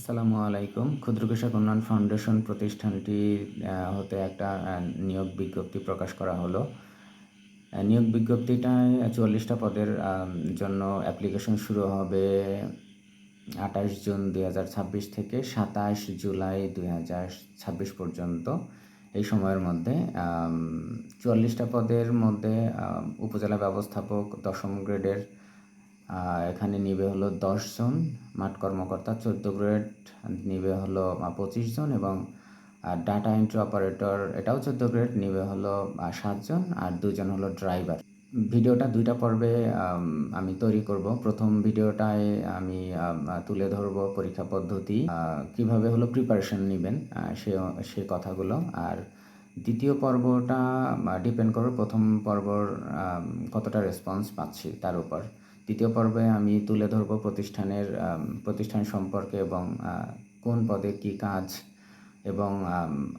আসসালামু আলাইকুম। ক্ষুদ্র কৃষক উন্নয়ন ফাউন্ডেশন প্রতিষ্ঠানটি হতে একটা নিয়োগ বিজ্ঞপ্তি প্রকাশ করা হলো। নিয়োগ বিজ্ঞপ্তিটায় ৪৪টা পদের জন্য অ্যাপ্লিকেশন শুরু হবে ২৮ জুন ২০২৬ থেকে ২৭ জুলাই ২০২৬ পর্যন্ত। এই সময়ের মধ্যে ৪৪টা পদের মধ্যে উপজেলা ব্যবস্থাপক ১০ম গ্রেডের এখানে নিবে হলো ১০ জন, মাঠ কর্মকর্তা ১৪ গ্রেড নিবে হলো ২৫ জন এবং ডাটা এন্ট্রি অপারেটর এটাও ১৪ গ্রেড নিবে হলো ৭ জন আর ২ জন হলো ড্রাইভার। ভিডিওটা ২টা পর্বে আমি তৈরি করব। প্রথম ভিডিওটায় আমি তুলে ধরব পরীক্ষা পদ্ধতি, কিভাবে হলো প্রিপারেশন নেবেন সে কথাগুলো। আর দ্বিতীয় পর্বটা ডিপেন্ড করবে প্রথম পর্বর কতটা রেসপন্স পাচ্ছি তার উপর। দ্বিতীয় পর্বে আমি তুলে ধরব প্রতিষ্ঠান সম্পর্কে এবং কোন পদে কী কাজ, এবং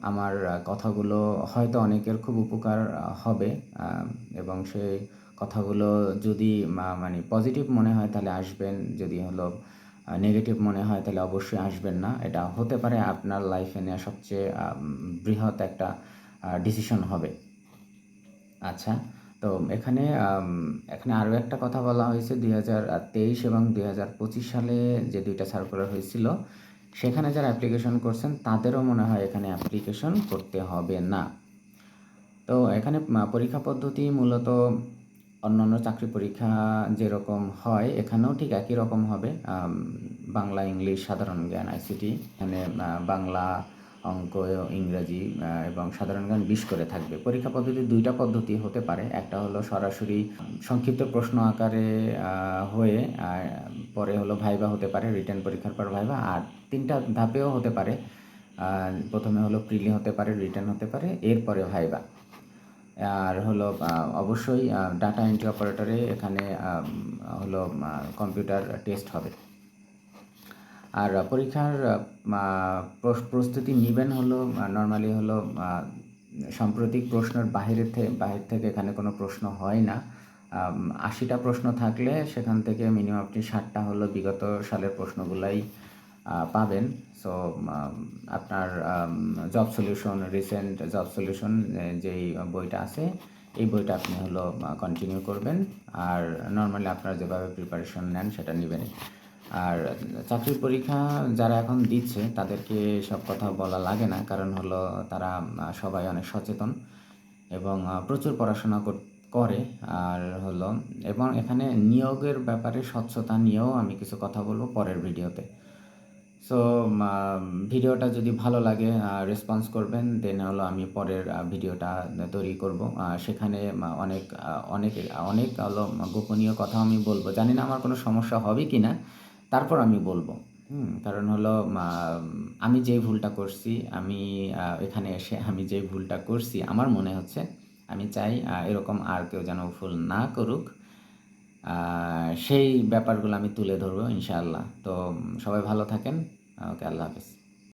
আমার কথাগুলো হয়তো অনেকের খুব উপকার হবে, এবং সেই কথাগুলো যদি মানে পজিটিভ মনে হয় তাহলে আসবেন, যদি হলো নেগেটিভ মনে হয় তাহলে অবশ্যই আসবেন না। এটা হতে পারে আপনার লাইফে নেওয়া সবচেয়ে বৃহৎ একটা ডিসিশন হবে। আচ্ছা, তো এখানে আরও একটা কথা বলা হয়েছে, ২০২৩ এবং ২০২৫ সালে যে ২টা সার্কুলার হয়েছিল সেখানে যারা অ্যাপ্লিকেশন করছেন তাদেরও মনে হয় এখানে অ্যাপ্লিকেশন করতে হবে না। তো এখানে পরীক্ষা পদ্ধতি মূলত অন্যান্য চাকরি পরীক্ষা যেরকম হয় এখানেও ঠিক একই রকম হবে। বাংলা, ইংলিশ, সাধারণ জ্ঞান, আইসিটি। এখানে বাংলা, অঙ্ক, ইংরাজি এবং সাধারণ জ্ঞান ২০ করে থাকবে। পরীক্ষা পদ্ধতি ২টা পদ্ধতি হতে পারে। একটা হলো সরাসরি সংক্ষিপ্ত প্রশ্ন আকারে হয়ে পরে হলো ভাইভা হতে পারে, রিটেন পরীক্ষার পর ভাইভা। আর ৩টা ধাপেও হতে পারে। প্রথমে হলো প্রিলি হতে পারে, রিটেন হতে পারে, এরপরে ভাইভা। আর হলো অবশ্যই ডাটা এন্ট্রি অপারেটরে এখানে হলো কম্পিউটার টেস্ট হবে। আর পরীক্ষার প্রস্তুতি নেবেন হলো নর্মালি হলো সাম্প্রতিক প্রশ্নের বাহির থেকে এখানে কোনো প্রশ্ন হয় না। ৮০টা প্রশ্ন থাকলে সেখান থেকে মিনিমাম আপনি 60টা হলো বিগত সালের প্রশ্নগুলাই পাবেন। সো আপনার job solution, recent job solution যেই বইটা আছে এই বইটা আপনি হলো কন্টিনিউ করবেন। আর নর্মালি আপনারা যেভাবে প্রিপারেশন নেন সেটা নেবেন। আর চাকরির পরীক্ষা যারা এখন দিচ্ছে তাদেরকে সব কথা বলা লাগে না, কারণ হলো তারা সবাই অনেক সচেতন এবং প্রচুর পড়াশোনা করে। আর হলো এবং এখানে নিয়োগের ব্যাপারে স্বচ্ছতা নিয়েও আমি কিছু কথা বলবো পরের ভিডিওতে। সো ভিডিওটা যদি ভালো লাগে রেসপন্স করবেন, দেন হলো আমি পরের ভিডিওটা তৈরি করব। সেখানে অনেক অনেক অনেক হলো গোপনীয় কথা আমি বলবো। জানি না আমার কোনো সমস্যা হবে কি না, তারপর আমি বলবো। কারণ হলো আমি যেই ভুলটা করছি, আমি এখানে এসে আমি যেই ভুলটা করছি আমার মনে হচ্ছে, আমি চাই এরকম আর কেউ যেন ভুল না করুক। সেই ব্যাপারগুলো আমি তুলে ধরবো ইনশাআল্লাহ। তো সবাই ভালো থাকেন। ওকে, আল্লাহ হাফেজ।